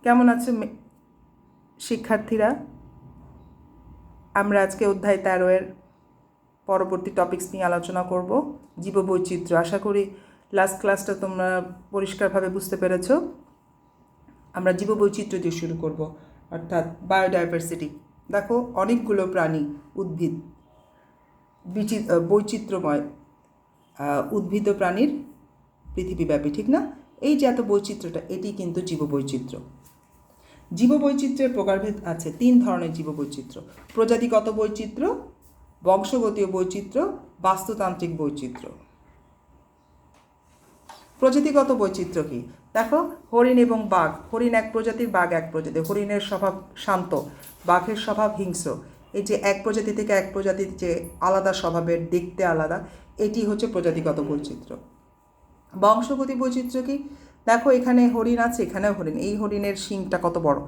কেমন আছে শিক্ষার্থীরা? আমরা আজকে অধ্যায় 13-এর পরবর্তী টপিকস নিয়ে আলোচনা করব, জীববৈচিত্র্য। আশা করি লাস্ট ক্লাসটা তোমরা পরিষ্কারভাবে বুঝতে পেরেছ। আমরা জীববৈচিত্র্য দিয়ে শুরু করব, অর্থাৎ বায়োডাইভার্সিটি। দেখো, অনেকগুলো প্রাণী, উদ্ভিদ, বৈচিত্র্যময় উদ্ভিদ ও প্রাণীর পৃথিবীব্যাপী, ঠিক না? এই যে এত বৈচিত্র্যটা, এটি কিন্তু জীববৈচিত্র্য। জীববৈচিত্র্যের প্রকারভেদ আছে 3 ধরনের জীববৈচিত্র্য: প্রজাতিগত বৈচিত্র্য, বংশগতীয় বৈচিত্র্য, বাস্তুতান্ত্রিক বৈচিত্র্য। প্রজাতিগত বৈচিত্র্য কি? দেখো, হরিণ এবং বাঘ। হরিণ এক প্রজাতির, বাঘ এক প্রজাতির। হরিণের স্বভাব শান্ত, বাঘের স্বভাব হিংস্র। এই যে এক প্রজাতি থেকে এক প্রজাতির যে আলাদা স্বভাবের, দেখতে আলাদা, এটি হচ্ছে প্রজাতিগত বৈচিত্র্য। বংশগতি বৈচিত্র্য কি? দেখো, এখানে হরিণ আছে, এখানেও হরিণ। এই হরিণের শিংটা কত বড়,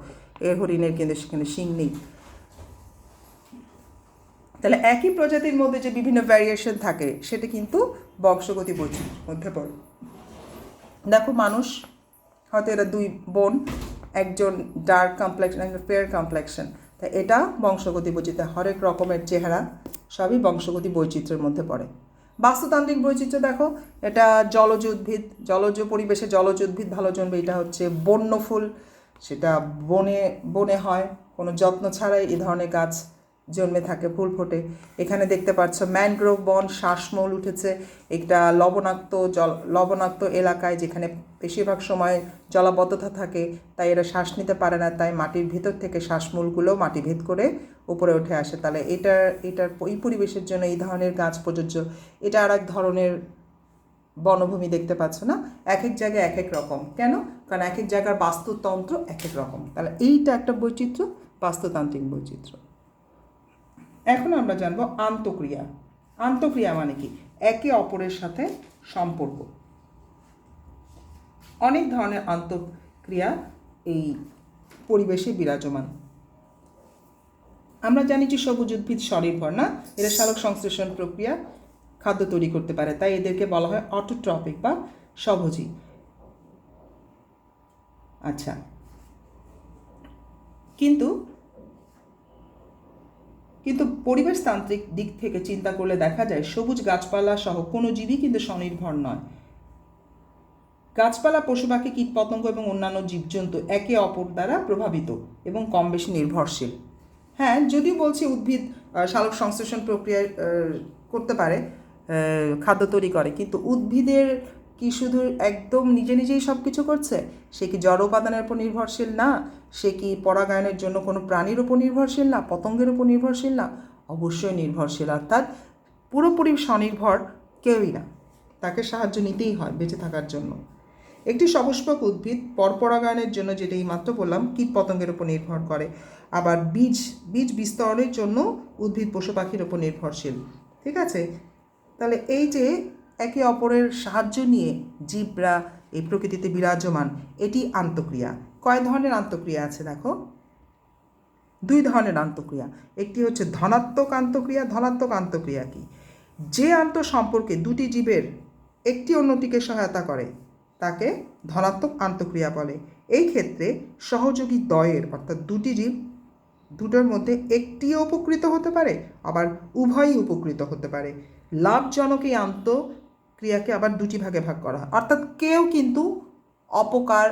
এই হরিণের কিন্তু সেখানে শিং নেই। তাহলে একই প্রজাতির মধ্যে যে বিভিন্ন ভ্যারিয়েশন থাকে, সেটা কিন্তু বংশগতি বৈচিত্র্যের মধ্যে পড়ে। দেখো, মানুষ, হয়তো এরা দুই বোন, একজন ডার্ক কমপ্লেক্সন, একজন ফেয়ার কমপ্লেক্সন, তা এটা বংশগতি বৈচিত্র্য। হরেক রকমের চেহারা সবই বংশগতি বৈচিত্র্যের মধ্যে পড়ে। বাস্তুতান্ত্রিক বৈচিত্র্য দেখো, এটা জলজ উদ্ভিদ, জলজ পরিবেশে জলজ উদ্ভিদ ভালো জন্মে। এটা হচ্ছে বন্য ফুল, সেটা বনে বনে হয়, কোনো যত্ন ছাড়াই এই ধরনের গাছ জন্মে থাকে, ফুল ফোটে। এখানে দেখতে পাচ্ছ ম্যানগ্রোভ বন, শ্বাসমূল উঠেছে। এটা লবণাক্ত এলাকায়, যেখানে বেশিরভাগ সময় জলাবদ্ধতা থাকে, তাই এরা শ্বাস নিতে পারে না, তাই মাটির ভিতর থেকে শ্বাসমূলগুলো মাটি ভেদ করে উপরে উঠে আসে। তাহলে এটার এই পরিবেশের জন্য এই ধরনের গাছ প্রযোজ্য। এটা আর এক ধরনের বনভূমি দেখতে পাচ্ছ না? এক এক জায়গায় এক এক রকম। কেন? কারণ এক এক জায়গার বাস্তুতন্ত্র এক এক রকম। তাহলে এইটা একটা বৈচিত্র্য, বাস্তুতান্ত্রিক বৈচিত্র্য। এখন আমরা জানবো আন্তঃক্রিয়া। আন্তঃক্রিয়া মানে কি? একে অপরের সাথে সম্পর্ক। অনেক ধরনের আন্তঃক্রিয়া এই পরিবেশে বিরাজমান। আমরা জানি যে সবুজ উদ্ভিদ স্বনির্ভর, না? এরা সালোক সংশ্লেষণ প্রক্রিয়া খাদ্য তৈরি করতে পারে, তাই এদেরকে বলা হয় অটোট্রপিক বা স্বভোজী। আচ্ছা, কিন্তু পরিবেশতান্ত্রিক দিক থেকে চিন্তা করলে দেখা যায় সবুজ গাছপালা সহ কোনো জীবই কিন্তু স্বনির্ভর নয়। গাছপালা, পশু পাখি, কীটপতঙ্গ এবং অন্যান্য জীবজন্তু একে অপর দ্বারা প্রভাবিত এবং কম বেশি নির্ভরশীল। হ্যাঁ, যদিও বলছি উদ্ভিদ সালোক সংশ্লেষণ প্রক্রিয়া করতে পারে, খাদ্য তৈরি করে, কিন্তু উদ্ভিদের কি শুধু একদম নিজে নিজেই সব কিছু করছে? সে কি জড় উপাদানের উপর নির্ভরশীল না? সে কি পরাগায়নের জন্য কোনো প্রাণীর উপর নির্ভরশীল না? পতঙ্গের উপর নির্ভরশীল না? অবশ্যই নির্ভরশীল। অর্থাৎ পুরোপুরি স্বনির্ভর কেউই না, তাকে সাহায্য নিতেই হয় বেঁচে থাকার জন্য। একটি সপুষ্পক উদ্ভিদ পরপরাগায়নের জন্য, যেটা এই মাত্র বললাম, কীট পতঙ্গের উপর নির্ভর করে। আবার বীজ বিস্তরণের জন্য উদ্ভিদ পশু পাখির উপর নির্ভরশীল। ঠিক আছে? তাহলে এই যে একে অপরের সাহায্য নিয়ে জীবরা এই প্রকৃতিতে বিরাজমান, এটি আন্তঃক্রিয়া। কয় ধরনের আন্তঃক্রিয়া আছে দেখো? 2 ধরনের আন্তঃক্রিয়া। একটি হচ্ছে ধনাত্মক আন্তঃক্রিয়া। ধনাত্মক আন্তঃক্রিয়া কি? যে আন্তঃসম্পর্কে দুটি জীবের একটি অন্যটিকে সহায়তা করে তাকে ধনাত্মক আন্তঃক্রিয়া বলে। এই ক্ষেত্রে সহযোগী দ্বয়ের, অর্থাৎ দুটি জীব, দুটোর মধ্যে একটিও উপকৃত হতে পারে, আবার উভয়ই উপকৃত হতে পারে। লাভজনক এই আন্তঃক্রিয়াকে আবার 2টি ভাগে ভাগ করা হয়। অর্থাৎ কেউ কিন্তু অপকার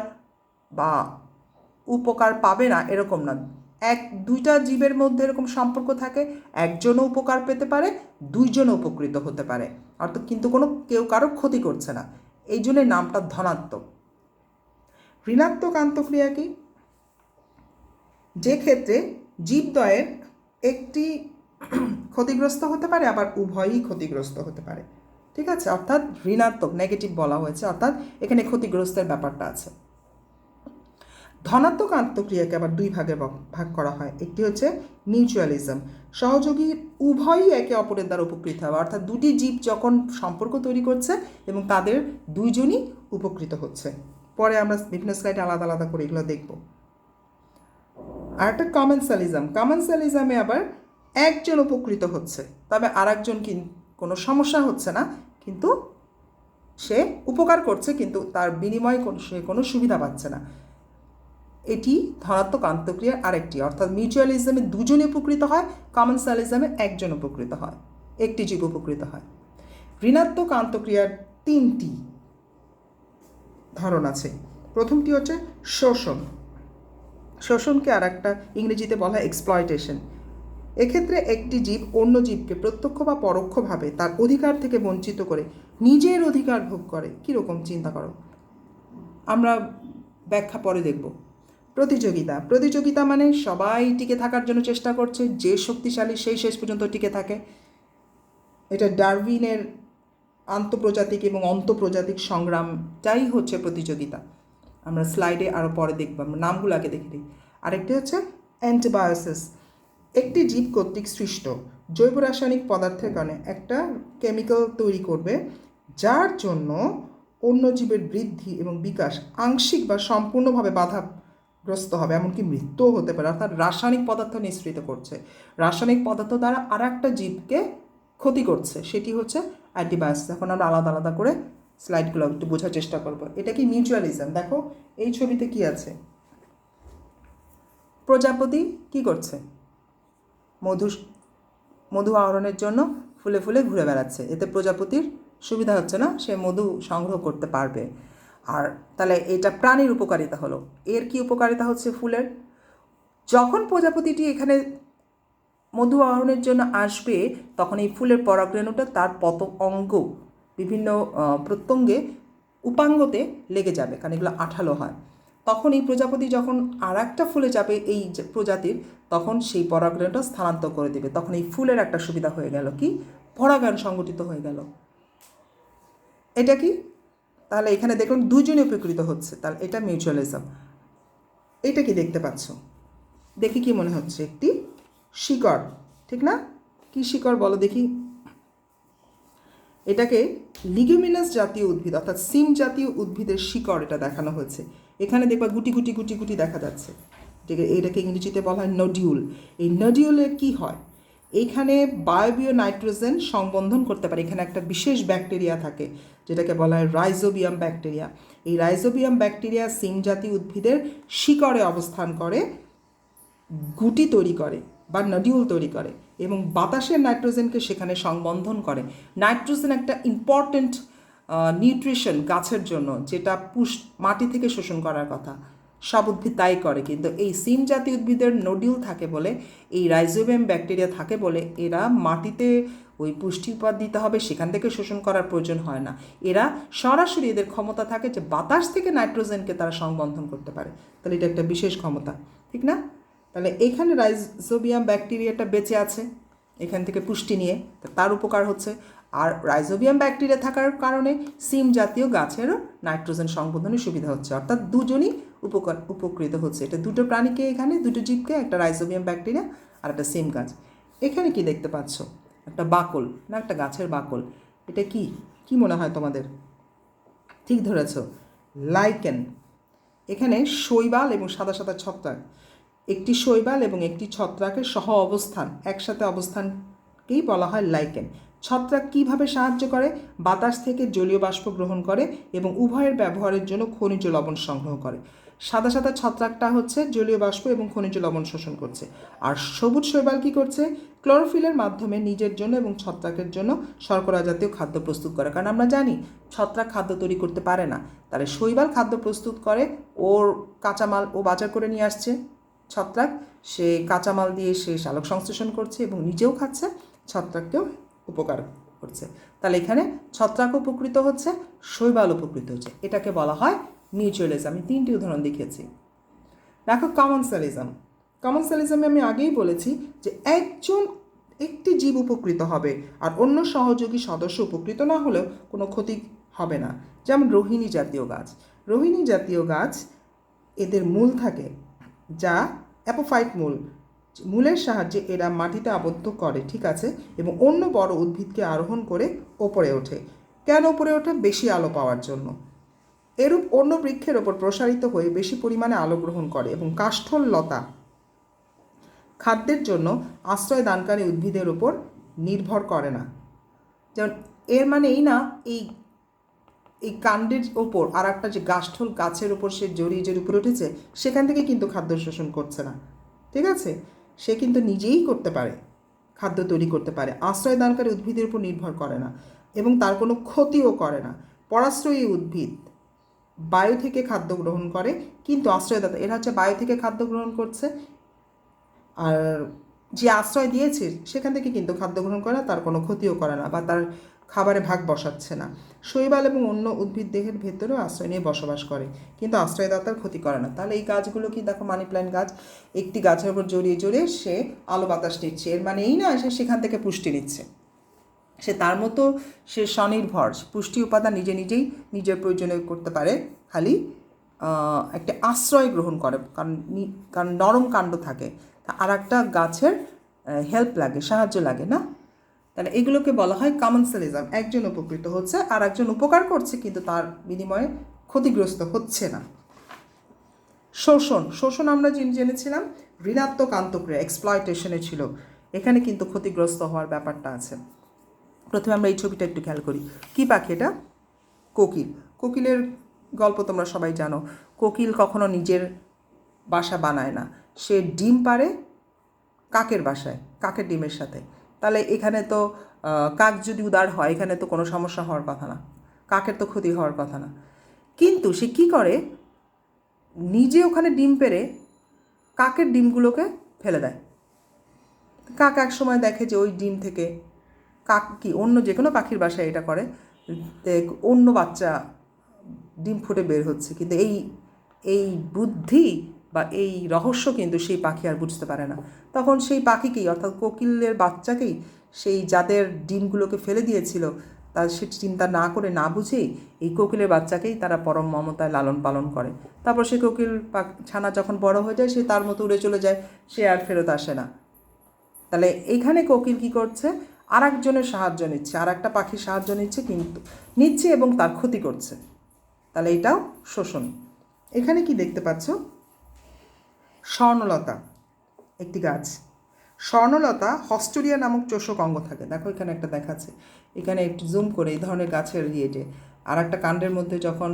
বা উপকার পাবে না এরকম না। দুইটা জীবের মধ্যে এরকম সম্পর্ক থাকে, একজনও উপকার পেতে পারে, 2জনও উপকৃত হতে পারে। অর্থাৎ কিন্তু কেউ কারো ক্ষতি করছে না, এই জন্য নামটা ধনাত্মক। ঋণাত্মক আন্তঃক্রিয়া কি? যে ক্ষেত্রে জীবদ্বয়ের একটি ক্ষতিগ্রস্ত হতে পারে, আবার উভয়ই ক্ষতিগ্রস্ত হতে পারে। ঠিক আছে? অর্থাৎ ঋণাত্মক, নেগেটিভ বলা হয়েছে, অর্থাৎ এখানে ক্ষতিগ্রস্তের ব্যাপারটা আছে। ধনাত্মক আন্তঃক্রিয়াকে আবার 2 ভাগে ভাগ করা হয়। একটি হচ্ছে মিউচুয়ালিজম, সহযোগী উভয়ই একে অপরের দ্বারা উপকৃত হবে। অর্থাৎ দুটি জীব যখন সম্পর্ক তৈরি করছে এবং তাদের 2জনই উপকৃত হচ্ছে। পরে আমরা বিভিন্ন স্লাইডে আলাদা আলাদা করে এগুলো দেখব। আর একটা কমেন্সালিজম। কমেন্সালিজমে আবার একজন উপকৃত হচ্ছে, তবে আর একজন কোনো সমস্যা হচ্ছে না, কিন্তু সে উপকার করছে, কিন্তু তার বিনিময়ে সে কোনো সুবিধা পাচ্ছে না। এটি ধনাত্মক আন্তঃক্রিয়ার আরেকটি, অর্থাৎ মিউচুয়ালিজমে দুজনে উপকৃত হয়, কমেন্সালিজমে একজন উপকৃত হয়, একটি জীব উপকৃত হয়। ঋণাত্মক আন্তঃক্রিয়ার তিনটি ধরন আছে। প্রথমটি হচ্ছে শোষণ। শোষণকে আর একটা ইংরেজিতে বলা হয় এক্সপ্লয়টেশন। এক্ষেত্রে একটি জীব অন্য জীবকে প্রত্যক্ষ বা পরোক্ষভাবে তার অধিকার থেকে বঞ্চিত করে নিজের অধিকার ভোগ করে। কীরকম চিন্তা করো, আমরা ব্যাখ্যা পরে দেখব। প্রতিযোগিতা। প্রতিযোগিতা মানে সবাই টিকে থাকার জন্য চেষ্টা করছে, যে শক্তিশালী সেই শেষ পর্যন্ত টিকে থাকে। এটা ডারউইনের আন্তঃপ্রজাতিক এবং অন্তঃপ্রজাতিক সংগ্রামটাই হচ্ছে প্রতিযোগিতা। আমরা স্লাইডে আরও পরে দেখব, আমরা নামগুলো আগে দেখে দিই। আরেকটি হচ্ছে অ্যান্টিবায়োসিস। একটি জীব কর্তৃক সৃষ্ট জৈব রাসায়নিক পদার্থের কারণে একটা কেমিক্যাল তৈরি করবে, যার জন্য অন্য জীবের বৃদ্ধি এবং বিকাশ আংশিক বা সম্পূর্ণভাবে বাধাগ্রস্ত হবে, এমনকি মৃত্যুও হতে পারে। অর্থাৎ রাসায়নিক পদার্থ নিঃসৃত করছে, রাসায়নিক পদার্থ দ্বারা আর একটা জীবকে ক্ষতি করছে, সেটি হচ্ছে অ্যান্টিবায়োসিস। এখন আমরা আলাদা আলাদা করে স্লাইডগুলো একটু বোঝার চেষ্টা করব। এটা কি মিউচুয়ালিজম। দেখো এই ছবিতে কি আছে, প্রজাপতি কি করছে, মধু আহরণের জন্য ফুলে ফুলে ঘুরে বেড়াচ্ছে। এতে প্রজাপতির সুবিধা হচ্ছে না, সে মধু সংগ্রহ করতে পারবে। আর তাহলে এটা প্রাণীর উপকারিতা হলো। এর কি উপকারিতা হচ্ছে ফুলের, যখন প্রজাপতিটি এখানে মধু আহরণের জন্য আসবে তখন এই ফুলের পরাগরেণুটা তার অঙ্গ বিভিন্ন প্রত্যঙ্গে উপাঙ্গতে লেগে যাবে, কারণ এগুলো আঠালো হয়। তখন এই প্রজাপতি যখন আর একটা ফুলে যাবে এই প্রজাতির, তখন সেই পরাগরেণুটা স্থানান্তর করে দেবে। তখন এই ফুলের একটা সুবিধা হয়ে গেল, কি পরাগায়ন সংগঠিত হয়ে গেল। এটা কি, তাহলে এখানে দেখুন দুজনে উপকৃত হচ্ছে, তাহলে এটা মিউচুয়ালিজম। এটা কি দেখতে পাচ্ছ, দেখি কি মনে হচ্ছে, একটি শিকড়, ঠিক না? কি শিকড় বলো দেখি। এটাকে লিগুমিনাস জাতীয় উদ্ভিদ অর্থাৎ সিম জাতীয় উদ্ভিদের শিকড় এটা দেখানো হয়েছে। এখানে দেখবা গুটি গুটি গুটি গুটি দেখা যাচ্ছে, ঠিক আছে? এটাকে ইংরেজিতে বলা হয় নডিউল। এই নডিউলে কি হয়, এইখানে বায়বীয় নাইট্রোজেন সংবন্ধন করতে পারে। এখানে একটা বিশেষ ব্যাকটেরিয়া থাকে যেটাকে বলা হয় রাইজোবিয়াম ব্যাকটেরিয়া। এই রাইজোবিয়াম ব্যাকটেরিয়া সিম জাতীয় উদ্ভিদের শিকড়ে অবস্থান করে, গুটি তৈরি করে বা নডিউল তৈরি করে এবং বাতাসের নাইট্রোজেনকে সেখানে সংবন্ধন করে। নাইট্রোজেন একটা ইম্পর্ট্যান্ট নিউট্রিশন গাছের জন্য, যেটা মাটি থেকে শোষণ করার কথা। সব উদ্ভিদ তাই করে, কিন্তু এই সিম জাতীয় উদ্ভিদের নডিউল থাকে বলে, এই রাইজোবিয়াম ব্যাকটেরিয়া থাকে বলে এরা মাটিতে ওই পুষ্টি উপাদ দিতে হবে সেখান থেকে শোষণ করার প্রয়োজন হয় না। এরা সরাসরি, এদের ক্ষমতা থাকে যে বাতাস থেকে নাইট্রোজেনকে তারা সংবন্ধন করতে পারে। তাহলে এটা একটা বিশেষ ক্ষমতা, ঠিক না? তাহলে এখানে রাইজোবিয়াম ব্যাকটেরিয়াটা বেঁচে আছে, এখান থেকে পুষ্টি নিয়ে তার উপকার হচ্ছে। আর রাইজোবিয়াম ব্যাকটেরিয়া থাকার কারণে সিম জাতীয় গাছেরও নাইট্রোজেন সংবন্ধনের সুবিধা হচ্ছে, অর্থাৎ দুজনই উপকৃত হচ্ছে। এটা দুটো প্রাণীকে, এখানে দুটো জীবকে, একটা রাইজোবিয়াম ব্যাকটেরিয়া আর একটা সিম গাছ। এখানে কি দেখতে পাচ্ছ, একটা বাকল না, একটা গাছের বাকল। এটা কি কি মনে হয় তোমাদের? ঠিক ধরেছ, লাইকেন। এখানে শৈবাল এবং সাদা সাদা ছত্রাক, একটি শৈবাল এবং একটি ছত্রাকের সহ অবস্থান, একসাথে অবস্থানকেই বলা হয় লাইকেন। ছত্রাক কীভাবে সাহায্য করে, বাতাস থেকে জলীয় বাষ্প গ্রহণ করে এবং উভয়ের ব্যবহারের জন্য খনিজ লবণ সংগ্রহ করে। সাদা সাদা ছত্রাকটা হচ্ছে জলীয় বাষ্প এবং খনিজ লবণ শোষণ করছে, আর সবুজ শৈবাল কী করছে, ক্লোরোফিলের মাধ্যমে নিজের জন্য এবং ছত্রাকের জন্য শর্করা জাতীয় খাদ্য প্রস্তুত করে। কারণ আমরা জানি ছত্রাক খাদ্য তৈরি করতে পারে না, তাহলে শৈবাল খাদ্য প্রস্তুত করে, ওর কাঁচামাল ও বাজার করে নিয়ে আসছে। ছত্রাক সে কাঁচামাল দিয়ে সে সালোক সংশ্লেষণ করছে এবং নিজেও খাচ্ছে, ছত্রাককেও উপকার করছে। তাহলে এখানে ছত্রাক উপকৃত হচ্ছে, শৈবাল উপকৃত হচ্ছে। এটাকে বলা হয় মিউচুয়ালিজম। আমি তিনটি উদাহরণ দেখিয়েছি। দেখো কমেন্সালিজম। কমেন্সালিজমে আমি আগেই বলেছি যে একটি জীব উপকৃত হবে আর অন্য সহযোগী সদস্য উপকৃত না হলেও কোনো ক্ষতি হবে না। যেমন রোহিণী জাতীয় গাছ। রোহিণী জাতীয় গাছ, এদের মূল থাকে যা অ্যাপোফাইট মূল, মূলের সাহায্যে এরা মাটিতে আবদ্ধ করে, ঠিক আছে, এবং অন্য বড় উদ্ভিদকে আরোহণ করে ওপরে ওঠে। কেন ওপরে ওঠে? বেশি আলো পাওয়ার জন্য। এরূপ অন্য বৃক্ষের ওপর প্রসারিত হয়ে বেশি পরিমাণে আলো গ্রহণ করে এবং কাষ্ঠল লতা খাদ্যের জন্য আশ্রয় দানকারী উদ্ভিদের ওপর নির্ভর করে না। যেমন এর মানে এই না এই এই কাণ্ডের ওপর আর একটা যে গাছঠোল গাছের ওপর সে জড়িয়ে জড়িয়ে উপরে উঠেছে, সেখান থেকে কিন্তু খাদ্য শোষণ করছে না, ঠিক আছে? সে কিন্তু নিজেই করতে পারে, খাদ্য তৈরি করতে পারে, আশ্রয়দানকারী উদ্ভিদের উপর নির্ভর করে না এবং তার কোনো ক্ষতিও করে না। পরাশ্রয়ী উদ্ভিদ বায়ু থেকে খাদ্য গ্রহণ করে, কিন্তু আশ্রয়দাতা এরা হচ্ছে বায়ু থেকে খাদ্য গ্রহণ করছে, আর যে আশ্রয় দিয়েছে সেখান থেকে কিন্তু খাদ্য গ্রহণ করে না, তার কোনো ক্ষতিও করে না বা তার খাবারে ভাগ বসাচ্ছে না। শৈবাল এবং অন্য উদ্ভিদ দেহের ভেতরেও আশ্রয় নিয়ে বসবাস করে, কিন্তু আশ্রয়দাতার ক্ষতি করে না। তাহলে এই গাছগুলো কি দেখো, মানি প্ল্যান্ট গাছ একটি গাছের উপর জড়িয়ে জড়িয়ে সে আলো বাতাস নিচ্ছে, এর মানে এই না সে সেখান থেকে পুষ্টি নিচ্ছে। সে তার মতো সে স্বনির্ভর, পুষ্টি উপাদান নিজে নিজেই নিজের প্রয়োজনে করতে পারে, খালি একটা আশ্রয় গ্রহণ করে, কারণ নরম কাণ্ড থাকে, আর একটা গাছের হেল্প লাগে, সাহায্য লাগে না। তাহলে এগুলোকে বলা হয় কমেন্সালিজম। একজন উপকৃত হচ্ছে আর একজন উপকার করছে, কিন্তু তার বিনিময়ে ক্ষতিগ্রস্ত হচ্ছে না। শোষণ, শোষণ আমরা জেনেছিলাম ঋণাত্মক আন্তঃক্রিয়া, এক্সপ্লয়টেশনে ছিল, এখানে কিন্তু ক্ষতিগ্রস্ত হওয়ার ব্যাপারটা আছে। প্রথমে আমরা এই ছবিটা একটু খেয়াল করি। কি পাখি এটা? কোকিল। কোকিলের গল্প তোমরা সবাই জানো। কোকিল কখনো নিজের বাসা বানায় না, সে ডিম পাড়ে কাকের বাসায়, কাকের ডিমের সাথে। তাহলে এখানে তো কাক যদি উদার হয়, এখানে তো কোনো সমস্যা হওয়ার কথা না, কাকের তো ক্ষতি হওয়ার কথা না। কিন্তু সে কী করে, নিজে ওখানে ডিম পেড়ে কাকের ডিমগুলোকে ফেলে দেয়। কাক এক সময় দেখে যে ওই ডিম থেকে কাক কি অন্য যে কোনো পাখির বাসায় এটা করে, অন্য বাচ্চা ডিম ফুটে বের হচ্ছে, কিন্তু এই বুদ্ধি বা এই রহস্য কিন্তু সেই পাখি আর বুঝতে পারে না। তখন সেই পাখিকেই, অর্থাৎ কোকিলের বাচ্চাকেই, সেই যাদের ডিমগুলোকে ফেলে দিয়েছিল তার সে চিন্তা না করে না বুঝেই এই কোকিলের বাচ্চাকেই তারা পরম মমতায় লালন পালন করে। তারপর সে কোকিল ছানা যখন বড় হয়ে যায়, সে তার মতো উড়ে চলে যায়, সে আর ফেরত আসে না। তাহলে এইখানে কোকিল কী করছে, আর একজনের সাহায্য নিচ্ছে, আর একটা পাখির সাহায্য নিচ্ছে এবং তার ক্ষতি করছে। তাহলে এটাও শোষণ। এখানে কি দেখতে পাচ্ছ, স্বর্ণলতা একটি গাছ। স্বর্ণলতা হস্টোরিয়া নামক চোষক অঙ্গ থাকে। দেখো এখানে একটা দেখাচ্ছে, এখানে একটু জুম করে এই ধরনের গাছের ইয়েটে আর একটা কাণ্ডের মধ্যে যখন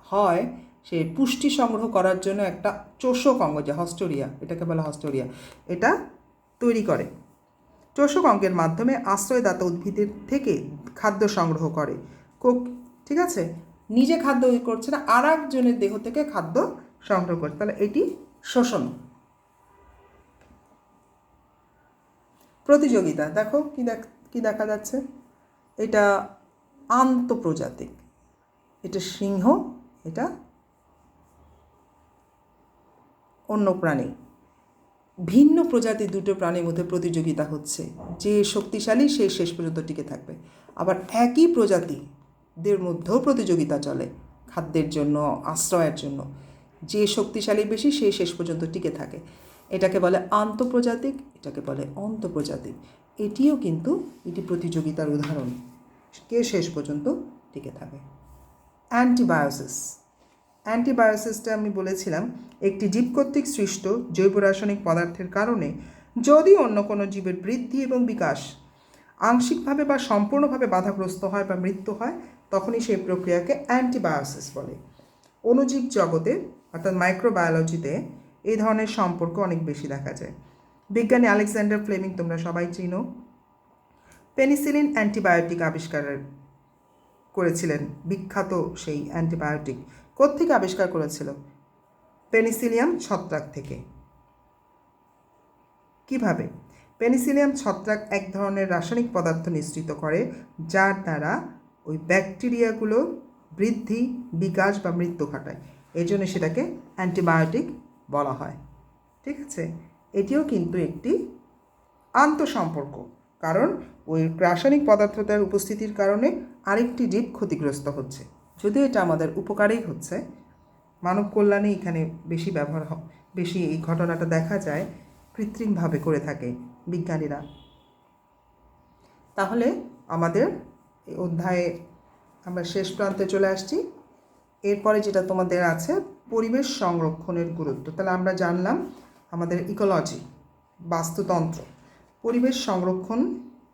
হয়, সে পুষ্টি সংগ্রহ করার জন্য একটা চোষক অঙ্গ, যে হস্টোরিয়া, এটাকে বলা হস্টোরিয়া, এটা তৈরি করে। চোষক অঙ্গের মাধ্যমে আশ্রয়দাতা উদ্ভিদের থেকে খাদ্য সংগ্রহ করে। ঠিক আছে, নিজে খাদ্য করছে না, আর একজনের দেহ থেকে খাদ্য সংগ্রহ করছে, তাহলে এটি শোষণ। প্রতিযোগিতা, দেখো কি দেখা যাচ্ছে, এটা আন্তঃপ্রজাতিক, এটা সিংহ, এটা অন্য প্রাণী, ভিন্ন প্রজাতির দুটো প্রাণীর মধ্যে প্রতিযোগিতা হচ্ছে, যে শক্তিশালী সে শেষ পর্যন্ত টিকে থাকবে। আবার একই প্রজাতিদের মধ্যেও প্রতিযোগিতা চলে খাদ্যের জন্য, আশ্রয়ের জন্য, যে শক্তিশালী বেশি সে শেষ পর্যন্ত টিকে থাকে। এটাকে বলে আন্তঃপ্রজাতিক, এটাকে বলে অন্তঃপ্রজাতিক। এটিও কিন্তু এটি প্রতিযোগিতার উদাহরণ, কে শেষ পর্যন্ত টিকে থাকে। অ্যান্টিবায়োসিস, অ্যান্টিবায়োসিসটা আমি বলেছিলাম একটি জীব কর্তৃক সৃষ্ট জৈব রাসায়নিক পদার্থের কারণে যদি অন্য কোনো জীবের বৃদ্ধি এবং বিকাশ আংশিকভাবে বা সম্পূর্ণভাবে বাধাগ্রস্ত হয় বা মৃত্যু হয়, তখনই সেই প্রক্রিয়াকে অ্যান্টিবায়োসিস বলে। অণুজীব জগতে অর্থাৎ মাইক্রোবায়োলজিতে এই ধরনের সম্পর্ক অনেক বেশি দেখা যায়। বিজ্ঞানী আলেকজান্ডার ফ্লেমিং তোমরা সবাই চিনো, পেনিসিলিন অ্যান্টিবায়োটিক আবিষ্কার করেছিলেন। বিখ্যাত সেই অ্যান্টিবায়োটিক কোত্থেকে আবিষ্কার করেছিল? পেনিসিলিয়াম ছত্রাক থেকে। কিভাবে? পেনিসিলিয়াম ছত্রাক এক ধরনের রাসায়নিক পদার্থ নিঃসৃত করে, যার দ্বারা ওই ব্যাকটেরিয়াগুলো বৃদ্ধি, বিকাশ বা মৃত্যু ঘটায়, এই জন্য সেটাকে অ্যান্টিবায়োটিক বলা হয়। ঠিক আছে, এটিও কিন্তু একটি আন্তঃসম্পর্ক, কারণ ওই রাসায়নিক পদার্থটার উপস্থিতির কারণে আরেকটি জীব ক্ষতিগ্রস্ত হচ্ছে, যদিও এটা আমাদের উপকারেই হচ্ছে, মানব কল্যাণে এখানে বেশি বেশি এই ঘটনাটা দেখা যায়, কৃত্রিমভাবে করে থাকে বিজ্ঞানীরা। তাহলে আমাদের এই অধ্যায়ে আমরা শেষ প্রান্তে চলে আসছি। এরপরে যেটা তোমাদের আছে পরিবেশ সংরক্ষণের গুরুত্ব। তাহলে আমরা জানলাম আমাদের ইকোলজি, বাস্তুতন্ত্র, পরিবেশ সংরক্ষণ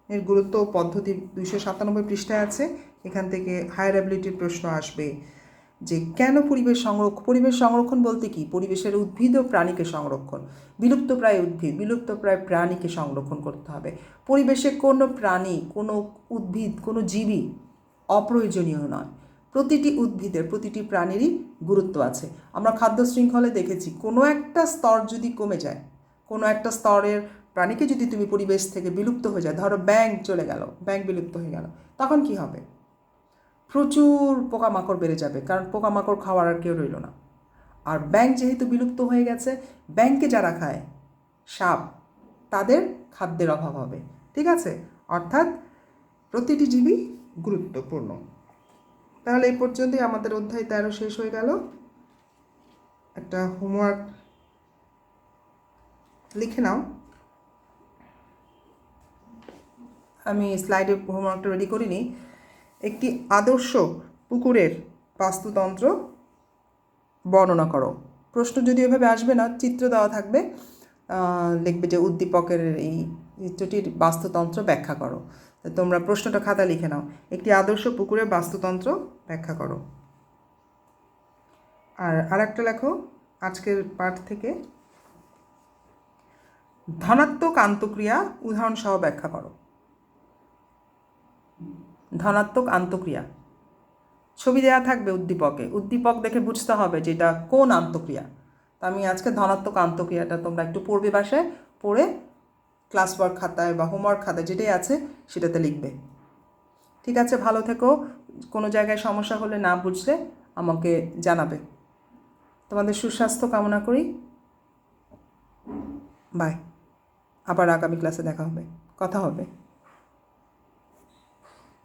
এর গুরুত্ব ও পদ্ধতি 297 পৃষ্ঠায় আছে। এখান থেকে হায়ার অ্যাবিলিটির প্রশ্ন আসবে যে কেন পরিবেশ সংরক্ষণ বলতে কি? পরিবেশের উদ্ভিদ ও প্রাণীকে সংরক্ষণ, বিলুপ্তপ্রায় উদ্ভিদ বিলুপ্তপ্রায় প্রাণীকে সংরক্ষণ করতে হবে। পরিবেশে কোনো প্রাণী, কোনো উদ্ভিদ, কোনো জীবই অপ্রয়োজনীয় নয়। প্রতিটি উদ্ভিদের, প্রতিটি প্রাণীরই গুরুত্ব আছে। আমরা খাদ্য শৃঙ্খলে দেখেছি কোনো একটা স্তর যদি কমে যায়, কোনো একটা স্তরের প্রাণীকে যদি তুমি পরিবেশ থেকে বিলুপ্ত হয়ে যায়, ধরো ব্যাঙ চলে গেল, ব্যাঙ বিলুপ্ত হয়ে গেল, তখন কি হবে? প্রচুর পোকামাকড় বেড়ে যাবে, কারণ পোকামাকড় খাওয়ার আর কেউ রইল না। আর ব্যাঙ যেহেতু বিলুপ্ত হয়ে গেছে, ব্যাঙকে যারা খায়, সাপ, তাদের খাদ্যের অভাব হবে। ঠিক আছে? অর্থাৎ প্রতিটি জীবই গুরুত্বপূর্ণ। তাহলে এই পর্যন্তই আমাদের অধ্যায় 13 শেষ হয়ে গেল। একটা হোমওয়ার্ক লিখে নাও। আমি স্লাইডে হোমওয়ার্কটা রেডি করিনি। একটি আদর্শ পুকুরের বাস্তুতন্ত্র বর্ণনা করো। প্রশ্ন যদি এভাবে আসবে না, চিত্র দেওয়া থাকবে, লিখবে যে উদ্দীপকের এই চিত্রটির বাস্তুতন্ত্র ব্যাখ্যা করো। তোমরা প্রশ্নটা খাতা লিখে নাও, একটি আদর্শ পুকুরের বাস্তুতন্ত্র ব্যাখ্যা করো। আর আরেকটা লেখো আজকের পাঠ থেকে, ধনাত্মক আন্তঃক্রিয়া উদাহরণ সহ ব্যাখ্যা করো। ধনাত্মক আন্তঃক্রিয়া ছবি দেওয়া থাকবে উদ্দীপকে, উদ্দীপক দেখে বুঝতে হবে যে এটা কোন আন্তঃক্রিয়া। তো আমি আজকে ধনাত্মক আন্তঃক্রিয়াটা তোমরা একটু পড়বে, বাসায় পড়ে ক্লাস ওয়ার্ক খাতায় বা হোমওয়ার্ক খাতায় যেটাই আছে সেটাতে লিখবে। ঠিক আছে? ভালো থেকো। কোনো জায়গায় সমস্যা হলে, না বুঝলে আমাকে জানাবে। তোমাদের সুস্বাস্থ্য কামনা করি। বাই। আবার আগামী ক্লাসে কথা হবে।